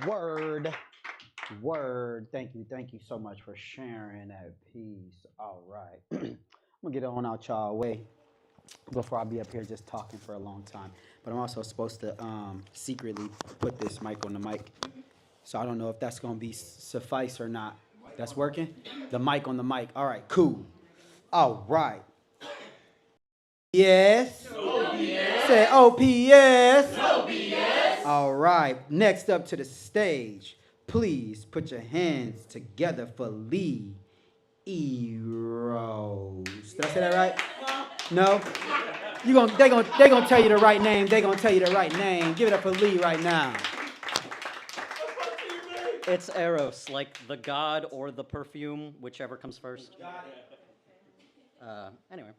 Word. Word. Thank you so much for sharing that piece. All right. I'm gonna get on out y'all way before I be up here just talking for a long time. But I'm also supposed to secretly put this mic on the mic. So I don't know if that's gonna be suffice or not. That's working? The mic on the mic. All right, cool. All right. Yes. Say OPS. All right. Next up to the stage, please put your hands together for Lee Eros. Did I say that right? No. They gonna tell you the right name. They gonna tell you the right name. Give it up for Lee right now. It's Eros, like the god or the perfume, whichever comes first. Anyway.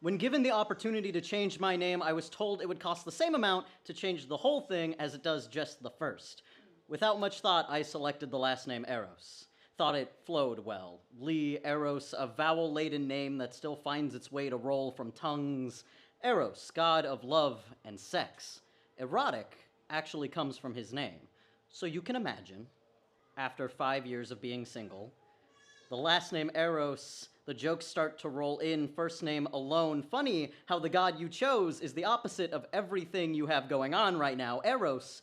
When given the opportunity to change my name, I was told it would cost the same amount to change the whole thing as it does just the first. Without much thought, I selected the last name Eros. Thought it flowed well. Lee Eros, a vowel-laden name that still finds its way to roll from tongues. Eros, god of love and sex. Erotic actually comes from his name. So you can imagine, after 5 years of being single, the last name Eros, the jokes start to roll in, first name alone. Funny how the god you chose is the opposite of everything you have going on right now. Eros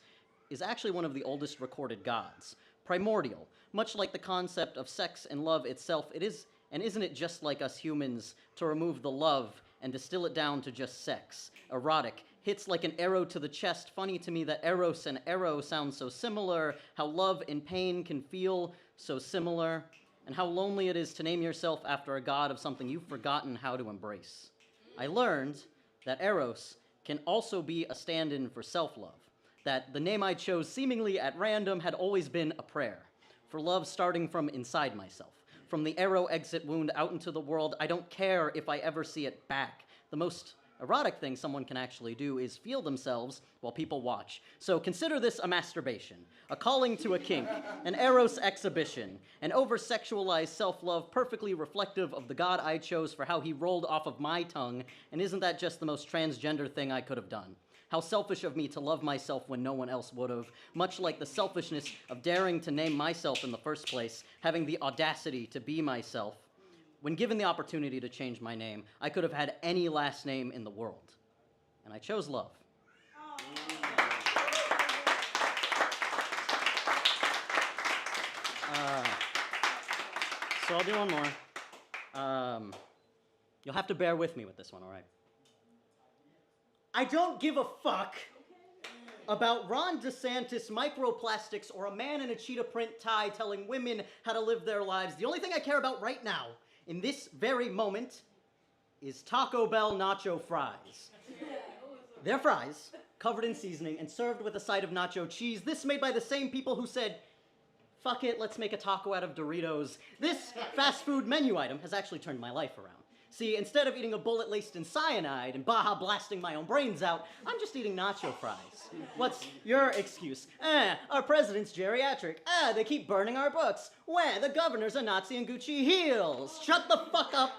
is actually one of the oldest recorded gods. Primordial, much like the concept of sex and love itself, it is, and isn't it just like us humans to remove the love and distill it down to just sex? Erotic, hits like an arrow to the chest. Funny to me that Eros and arrow sound so similar, how love and pain can feel so similar, and how lonely it is to name yourself after a god of something you've forgotten how to embrace. I learned that Eros can also be a stand-in for self-love, that the name I chose seemingly at random had always been a prayer, for love starting from inside myself. From the arrow exit wound out into the world, I don't care if I ever see it back. The most erotic thing someone can actually do is feel themselves while people watch. So consider this a masturbation, a calling to a kink, an eros exhibition, an over-sexualized self-love perfectly reflective of the god I chose for how he rolled off of my tongue, and isn't that just the most transgender thing I could have done? How selfish of me to love myself when no one else would have, much like the selfishness of daring to name myself in the first place, having the audacity to be myself. When given the opportunity to change my name, I could have had any last name in the world. And I chose love. Uh, so I'll do one more. You'll have to bear with me with this one, all right? I don't give a fuck about Ron DeSantis, microplastics, or a man in a cheetah print tie telling women how to live their lives. The only thing I care about right now, in this very moment, is Taco Bell nacho fries. They're fries, covered in seasoning and served with a side of nacho cheese. This made by the same people who said, fuck it, let's make a taco out of Doritos. This fast food menu item has actually turned my life around. See, instead of eating a bullet laced in cyanide and Baja blasting my own brains out, I'm just eating nacho fries. What's your excuse? Our president's geriatric. They keep burning our books. The governor's a Nazi in Gucci heels. Shut the fuck up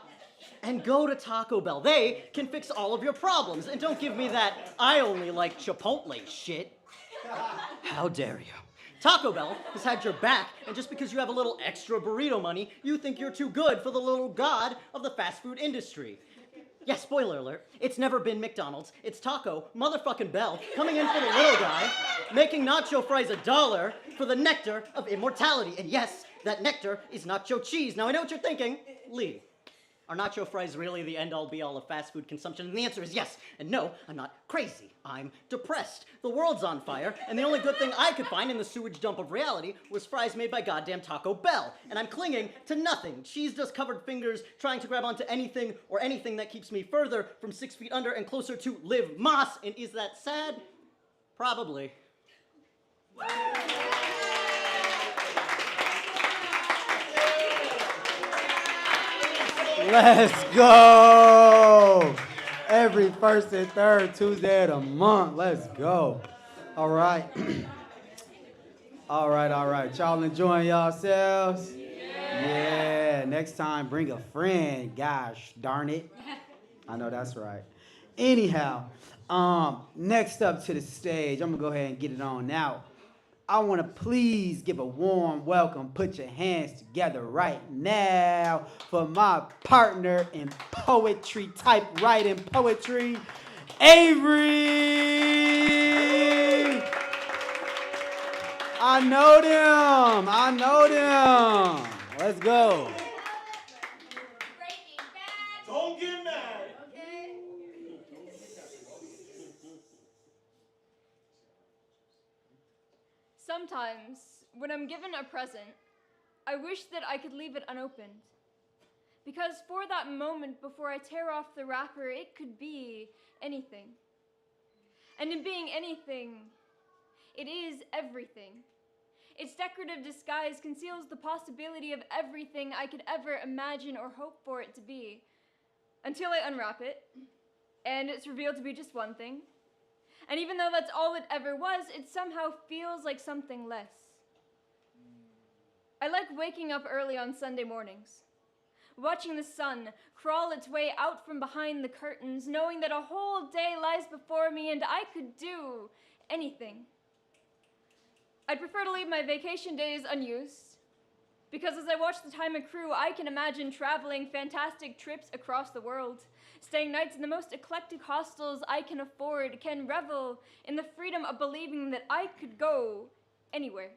and go to Taco Bell. They can fix all of your problems. And don't give me that I only like Chipotle shit. How dare you? Taco Bell has had your back, and just because you have a little extra burrito money, you think you're too good for the little god of the fast food industry. Yeah, spoiler alert, it's never been McDonald's. It's Taco motherfucking Bell coming in for the little guy, making nacho fries $1 for the nectar of immortality. And yes, that nectar is nacho cheese. Now I know what you're thinking. Lee, are nacho fries really the end-all be-all of fast food consumption? And the answer is yes. And no, I'm not crazy. I'm depressed. The world's on fire, and the only good thing I could find in the sewage dump of reality was fries made by goddamn Taco Bell. And I'm clinging to nothing. Cheese dust covered fingers, trying to grab onto anything or anything that keeps me further from 6 feet under and closer to Liv Moss. And is that sad? Probably. Let's go. Every first and third Tuesday of the month. Let's go. All right. All right. Y'all enjoying yourselves? Yeah. Next time, bring a friend. Gosh, darn it. I know that's right. Anyhow, next up to the stage, I'm going to go ahead and get it on now. I want to please give a warm welcome. Put your hands together right now for my partner in poetry, type writing poetry, Avery. I know them. I know them. Let's go. Don't get mad. Sometimes, when I'm given a present, I wish that I could leave it unopened. Because for that moment before I tear off the wrapper, it could be anything. And in being anything, it is everything. Its decorative disguise conceals the possibility of everything I could ever imagine or hope for it to be. Until I unwrap it, and it's revealed to be just one thing. And even though that's all it ever was, it somehow feels like something less. I like waking up early on Sunday mornings, watching the sun crawl its way out from behind the curtains, knowing that a whole day lies before me and I could do anything. I'd prefer to leave my vacation days unused, because as I watch the time accrue, I can imagine traveling fantastic trips across the world, staying nights in the most eclectic hostels I can afford, can revel in the freedom of believing that I could go anywhere.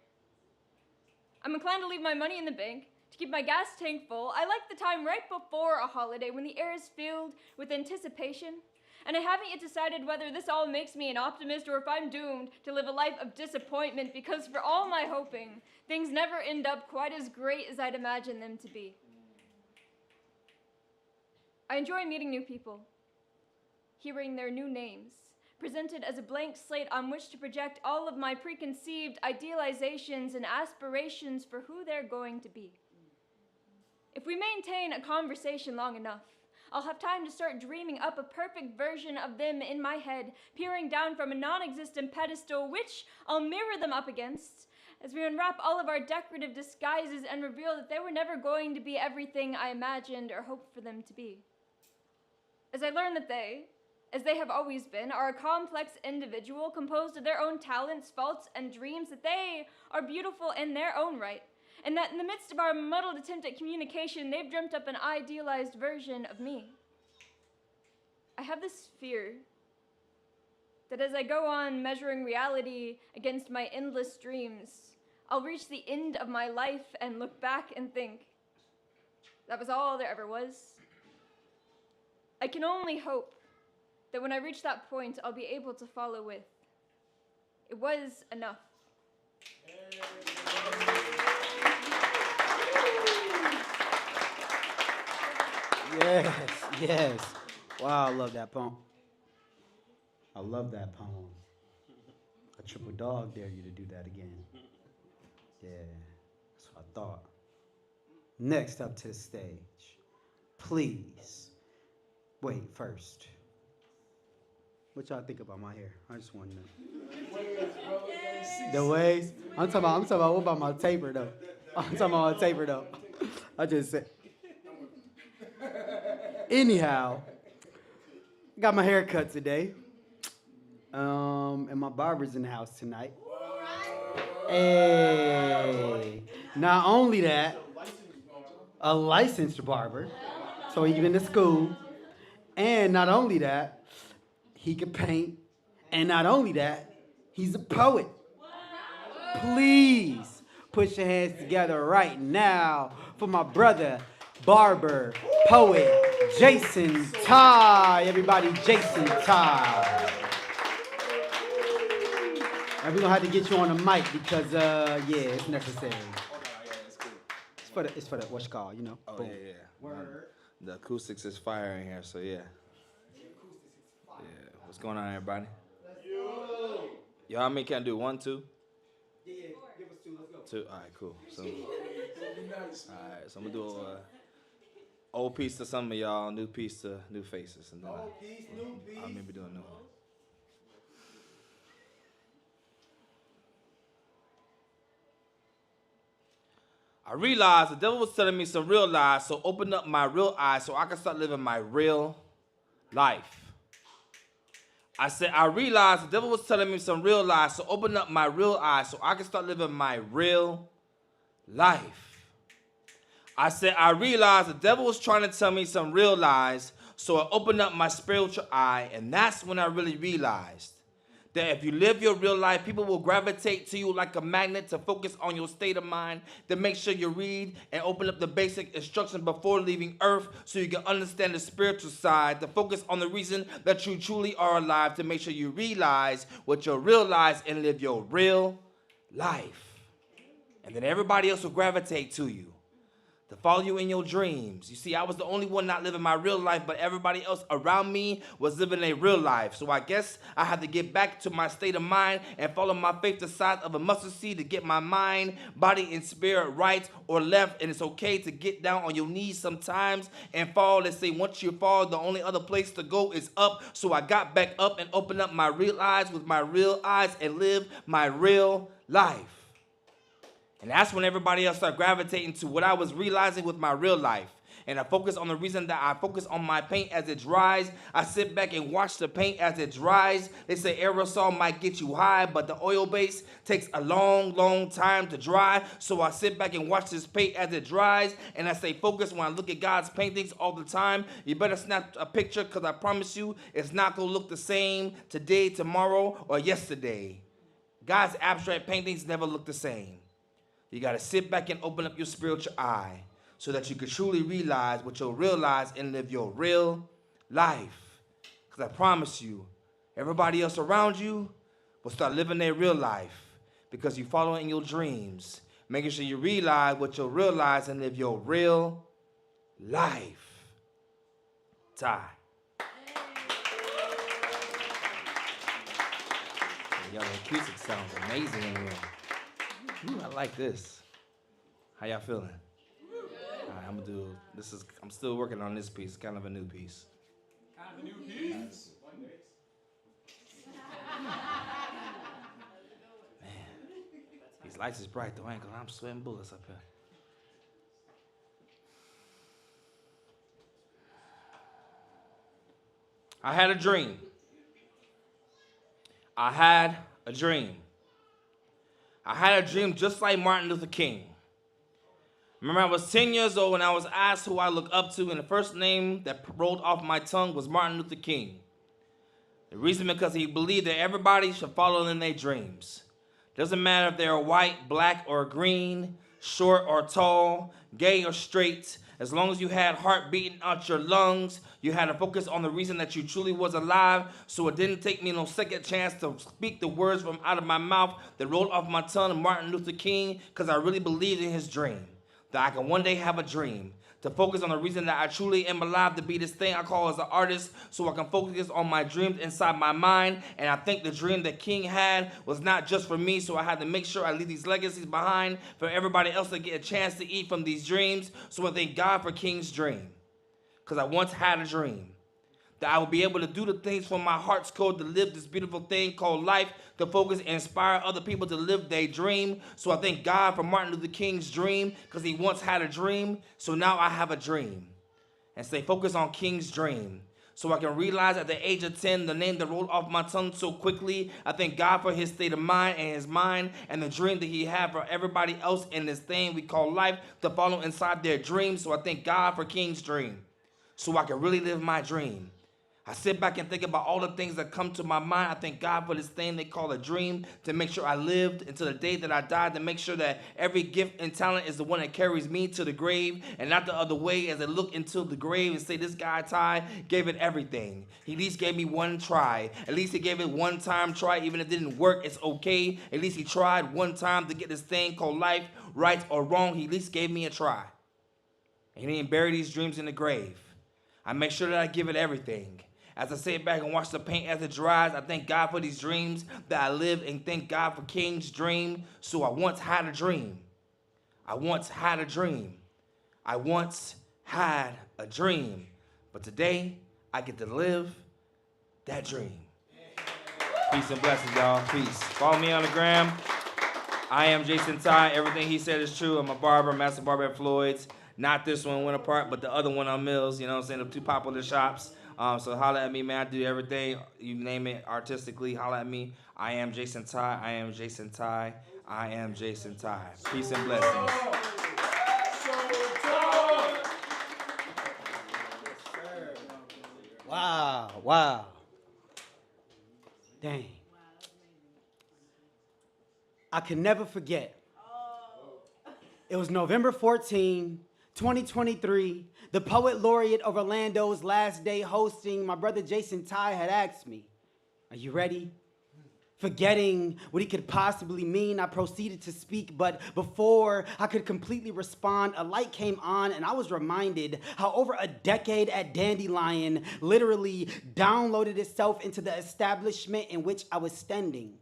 I'm inclined to leave my money in the bank, to keep my gas tank full. I like the time right before a holiday when the air is filled with anticipation, and I haven't yet decided whether this all makes me an optimist or if I'm doomed to live a life of disappointment, because for all my hoping, things never end up quite as great as I'd imagine them to be. I enjoy meeting new people, hearing their new names, presented as a blank slate on which to project all of my preconceived idealizations and aspirations for who they're going to be. If we maintain a conversation long enough, I'll have time to start dreaming up a perfect version of them in my head, peering down from a non-existent pedestal, which I'll mirror them up against, as we unwrap all of our decorative disguises and reveal that they were never going to be everything I imagined or hoped for them to be. As I learn that they, as they have always been, are a complex individual composed of their own talents, faults, and dreams, that they are beautiful in their own right, and that in the midst of our muddled attempt at communication, they've dreamt up an idealized version of me. I have this fear that as I go on measuring reality against my endless dreams, I'll reach the end of my life and look back and think, that was all there ever was. I can only hope that when I reach that point, I'll be able to follow with, it was enough. Yes, yes. Wow, I love that poem. I love that poem. A triple dog dare you to do that again. Yeah, that's what I thought. Next up to the stage, please. Wait, first. What y'all think about my hair? I just want to know. The waves? I'm talking about, what about my taper though? I'm talking about my taper though. I just said. Anyhow, got my hair cut today. And my barber's in the house tonight. Hey. Not only that, a licensed barber. So he's been to school. And not only that, he can paint. And not only that, he's a poet. Please put your hands together right now for my brother, barber, poet, Jason Ty. Everybody, Jason Ty. And we're going to have to get you on the mic because, yeah, it's necessary. It's for the what's called, you know. Oh, Boom. yeah. Word. The acoustics is fire in here, so yeah. Yeah. What's going on, everybody? Y'all, how many can I do? 1, 2? Yeah, give us 2. Let's go. 2? All right, cool. So, all right, so I'm going to do a old piece to some of y'all, new piece to new faces. And then Old piece, new piece. I'll maybe do a new one. I realized the devil was telling me some real lies, so open up my real eyes so I can start living my real life. I said, I realized the devil was telling me some real lies, so open up my real eyes so I can start living my real life. I said, I realized the devil was trying to tell me some real lies, so I opened up my spiritual eye, and that's when I really realized that if you live your real life, people will gravitate to you like a magnet to focus on your state of mind, to make sure you read and open up the basic instructions before leaving earth so you can understand the spiritual side, to focus on the reason that you truly are alive, to make sure you realize what you realize and live your real life. And then everybody else will gravitate to you, to follow you in your dreams. You see, I was the only one not living my real life, but everybody else around me was living a real life. So I guess I had to get back to my state of mind and follow my faith the size of a mustard seed to get my mind, body, and spirit right or left. And it's okay to get down on your knees sometimes and fall. They say once you fall, the only other place to go is up. So I got back up and opened up my real eyes with my real eyes and lived my real life. And that's when everybody else started gravitating to what I was realizing with my real life. And I focus on the reason that I focus on my paint as it dries. I sit back and watch the paint as it dries. They say aerosol might get you high, but the oil base takes a long, long time to dry. So I sit back and watch this paint as it dries. And I stay focused when I look at God's paintings all the time. You better snap a picture, because I promise you it's not going to look the same today, tomorrow, or yesterday. God's abstract paintings never look the same. You got to sit back and open up your spiritual eye so that you can truly realize what you'll realize and live your real life. Because I promise you, everybody else around you will start living their real life because you follow in your dreams, making sure you realize what you'll realize and live your real life. Ty. Y'all, the acoustic sounds amazing in here. Ooh, I like this. How y'all feeling? All right, I'm gonna do this. I'm still working on this piece. It's kind of a new piece. Kind of a new piece. Man, these lights is bright though. I ain't gonna. I'm sweating bullets up here. I had a dream. I had a dream. I had a dream just like Martin Luther King. Remember, I was 10 years old and I was asked who I look up to, and the first name that rolled off my tongue was Martin Luther King. The reason because he believed that everybody should follow in their dreams. Doesn't matter if they're white, black, or green, short or tall, gay or straight. As long as you had heart beating out your lungs, you had to focus on the reason that you truly was alive. So it didn't take me no second chance to speak the words from out of my mouth that rolled off my tongue, Martin Luther King, because I really believed in his dream. That I can one day have a dream. To focus on the reason that I truly am alive, to be this thing I call as an artist, so I can focus on my dreams inside my mind. And I think the dream that King had was not just for me, so I had to make sure I leave these legacies behind for everybody else to get a chance to eat from these dreams. So I thank God for King's dream, because I once had a dream that I would be able to do the things from my heart's code, to live this beautiful thing called life, to focus and inspire other people to live their dream. So I thank God for Martin Luther King's dream, because he once had a dream, so now I have a dream. And stay focused on King's dream, so I can realize at the age of 10, the name that rolled off my tongue so quickly. I thank God for his state of mind and his mind and the dream that he had for everybody else in this thing we call life, to follow inside their dreams. So I thank God for King's dream, so I can really live my dream. I sit back and think about all the things that come to my mind. I thank God for this thing they call a dream, to make sure I lived until the day that I died, to make sure that every gift and talent is the one that carries me to the grave and not the other way, as I look into the grave and say, this guy Ty gave it everything. He at least gave me one try. At least he gave it one time try. Even if it didn't work, it's okay. At least he tried one time to get this thing called life, right or wrong. He at least gave me a try. And he didn't bury these dreams in the grave. I make sure that I give it everything. As I sit back and watch the paint as it dries, I thank God for these dreams that I live, and thank God for King's dream. So I once had a dream. I once had a dream. I once had a dream. But today, I get to live that dream. Peace and blessings, y'all. Peace. Follow me on the gram. I am Jason Ty. Everything he said is true. I'm a barber, master barber at Floyd's. Not this one, Winter Park, but the other one on Mills. You know what I'm saying? The two popular shops. So holla at me, man. I do everything. You name it artistically. Holla at me. I am Jason Ty. I am Jason Ty. I am Jason Ty. Peace and blessings. Wow, wow. Dang. I can never forget. It was November 14, 2023. The poet laureate of Orlando's last day hosting, my brother Jason Ty had asked me, "Are you ready?" Forgetting what he could possibly mean, I proceeded to speak, but before I could completely respond, a light came on and I was reminded how over a decade at Dandelion literally downloaded itself into the establishment in which I was standing,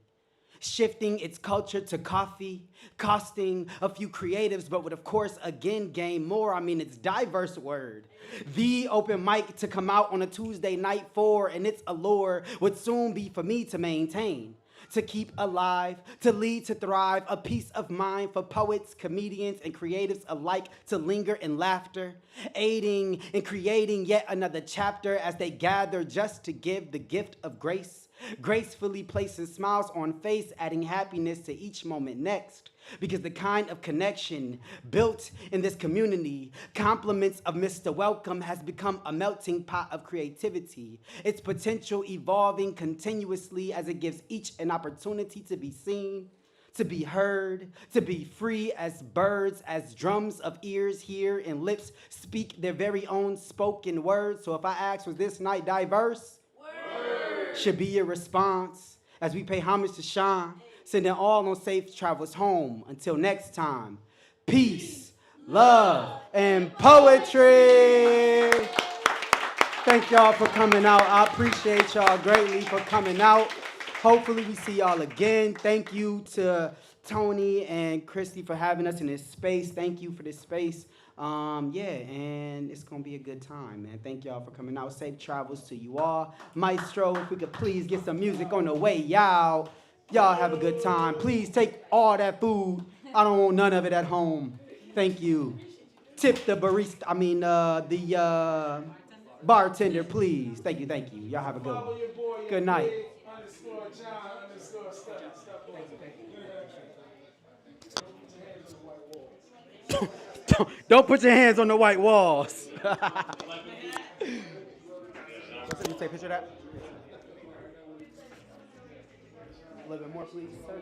shifting its culture to coffee, costing a few creatives, but would of course again gain more. I mean, it's diverse word. The open mic to come out on a Tuesday night for, and its allure would soon be for me to maintain, to keep alive, to lead, to thrive, a peace of mind for poets, comedians, and creatives alike to linger in laughter, aiding in creating yet another chapter as they gather just to give the gift of grace, gracefully placing smiles on face, adding happiness to each moment next. Because the kind of connection built in this community, compliments of Mr. Welcome, has become a melting pot of creativity, its potential evolving continuously as it gives each an opportunity to be seen, to be heard, to be free as birds, as drums of ears hear and lips speak their very own spoken words. So if I ask, was this night diverse? Word. Should be your response as we pay homage to Sean, sending all on safe travels home. Until next time, peace, love, and poetry. Thank y'all for coming out. I appreciate y'all greatly for coming out. Hopefully we see y'all again. Thank you to Tony and Christy for having us in this space. Thank you for this space. And it's gonna be a good time, man. Thank y'all for coming out. Safe travels to you all. Maestro, if we could please get some music on the way, y'all. Y'all have a good time. Please take all that food. I don't want none of it at home. Thank you. Tip the barista, the bartender, please. Thank you, thank you. Y'all have a good one. Good night. Don't put your hands on the white walls. You take a picture of that? A little bit more, please, sir.